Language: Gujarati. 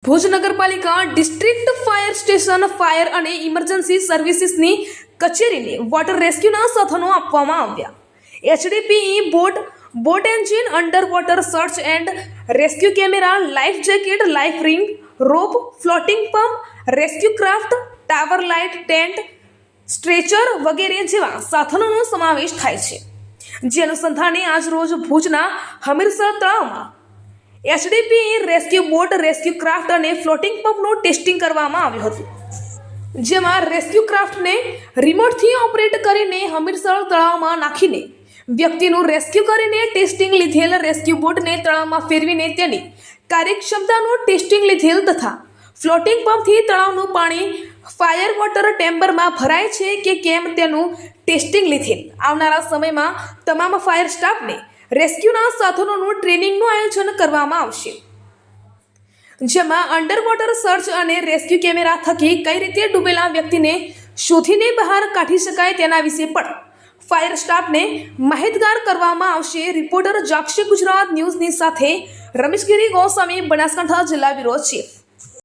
ભુજ નગરપાલિકા ડિસ્ટ્રિક્ટ ફાયર સ્ટેશન ફાયર અને ઇમરજન્સી સર્વિસીસની કચેરીને વોટર રેસ્ક્યુના સાધનો આપવામાં આવ્યા. HDPE boat engine, under water search and rescue camera, life jacket, life ring, rope, floating pump, rescue craft, tower light, tent, stretcher વગેરે જેવા સાધનોનો સમાવેશ થાય છે. જે અનુસંધાને આજ રોજ ભુજના હમીરસર તળાવમાં એચડીપીઈ રેસ્ક્યુ બોટ, રેસ્ક્યુ ક્રાફ્ટ અને ફ્લોટિંગ પંપનું ટેસ્ટિંગ કરવામાં આવ્યું હતું. જેમાં રેસ્ક્યુ ક્રાફ્ટને રિમોટથી ઓપરેટ કરીને હમીરસર તળાવમાં નાખીને વ્યક્તિનું રેસ્ક્યુ કરીને ટેસ્ટિંગ લીધેલ, રેસ્ક્યુ બોટને તળાવમાં ફેરવીને તેની કાર્યક્ષમતાનું ટેસ્ટિંગ લીધેલ તથા ફ્લોટિંગ પંપથી તળાવનું પાણી ફાયર વોટર ટેમ્પરમાં ભરાય છે કે કેમ તેનું ટેસ્ટિંગ લીધેલ. આવનારા સમયમાં તમામ ફાયર સ્ટાફને રેસ્ક્યુના સાધનોનું ટ્રેનિંગનું આયોજન કરવામાં આવશે. જેમાં અંડર વોટર સર્ચ અને રેસ્ક્યુ કેમેરા થકી કઈ રીતે ડૂબેલા વ્યક્તિને શોધીને બહાર કાઢી શકાય તેના વિશે પણ ફાયર સ્ટાફને માહિતગાર કરવામાં આવશે. રિપોર્ટર જાક્ષી ગુજરાત ન્યૂઝની સાથે રમેશગીરી ગોસ્વામી, બનાસકાંઠા જિલ્લા બ્યુરો ચીફ.